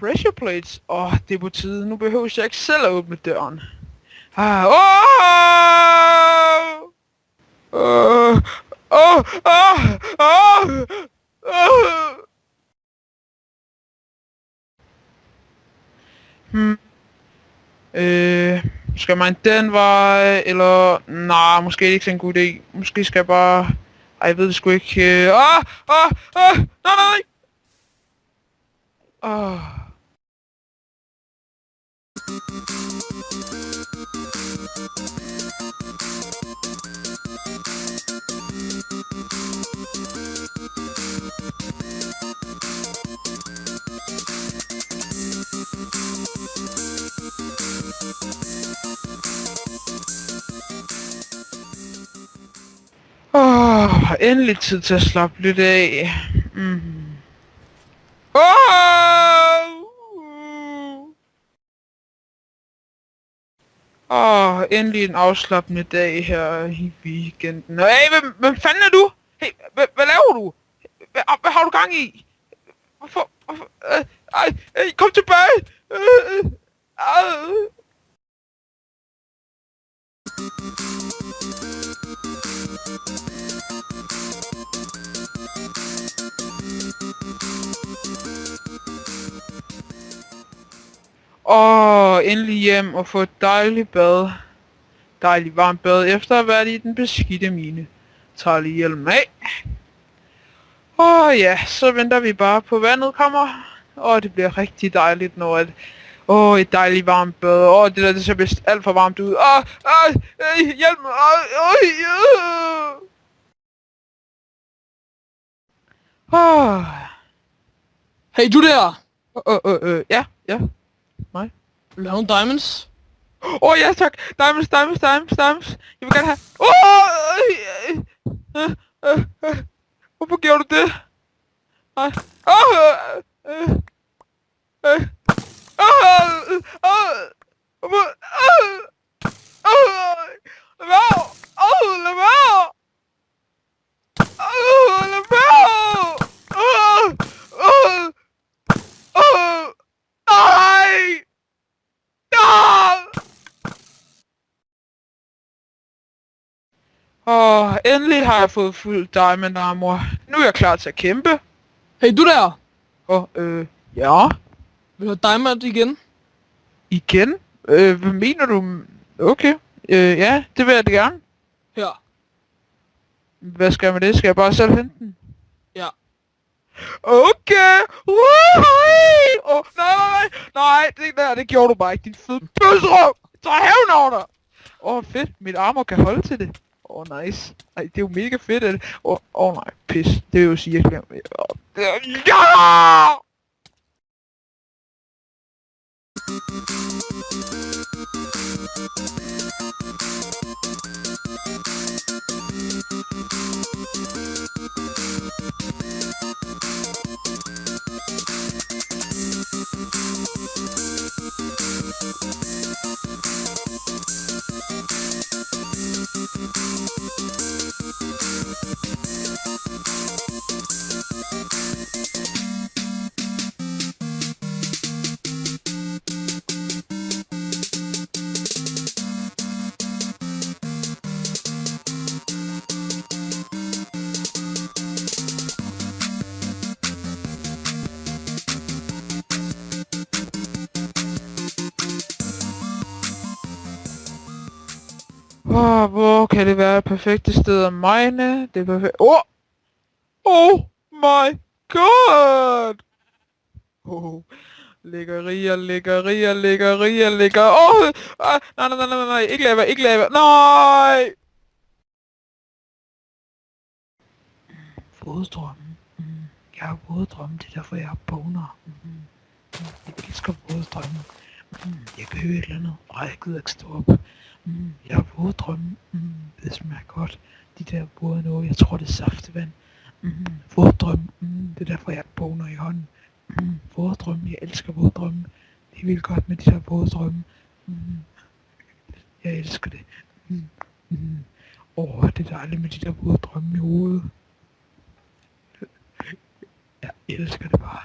Pressure plates. Det er på tide. Nu behøver jeg ikke selv at åbne døren. Skal man den vej, eller... Nej, måske er det ikke så en god idé. Måske skal jeg bare... Ej, jeg ved det sgu ikke. Nej! Endelig tid til at slappe lidt af. Endelig en afslappende dag her i weekenden. Hey, hvem fanden er du? Hey, hvad laver du? Hvad har du gang i? Hvorfor? Kom tilbage! Endelig hjem og få et dejligt bad. Dejligt varmt bad efter at have været i den beskidte mine. Tager lige hjelmen af. Ja, så venter vi bare på vandet kommer. Det bliver rigtig dejligt når at... et dejligt varmt bad. Det ser vist alt for varmt ud. Hjælp mig. Hey, du der! Ja. Mig. Vil du have nogle diamonds? Ja tak. Diamonds. Jeg vil gerne have... Hvorfor gjorde du det? Nej. Endelig har jeg fået fuld diamond armor. Nu er jeg klar til at kæmpe. Hey, du der! Ja? Vil du have diamond igen? Igen? Hvad mener du? Okay. Ja, det vil jeg da gerne. Her. Hvad skal jeg med det? Skal jeg bare selv hente den? Ja. Okay! Nej, det gjorde du bare ikke, din fede bøsserøv! Så hævn over dig! Fedt, mit armor kan holde til det. Nice. Ej, det er jo mega fedt, at det... nej, pis. Det vil jo sige, at jeg glemmer... Ja! Hvor kan det være et perfekte sted at mine? Det er perfekt. Oh my god! Lækkerier. Nej, ikke lava. Nej! Våddrømme. Jeg har våddrømme, det er derfor jeg har boner. Jeg elsker våddrømme. Jeg kan høre et eller andet. Jeg gider ikke stå op. Jeg har våddrømme. Det smager godt. De der våde noget, jeg tror det er saftevand. Våddrømme. Det er derfor jeg har boner i hånden. Våddrømme, jeg elsker våddrømme. Det helt vildt godt med de der våde drømme. Jeg elsker det. Det er dejligt med de der våde drømme i hovedet. Jeg elsker det bare.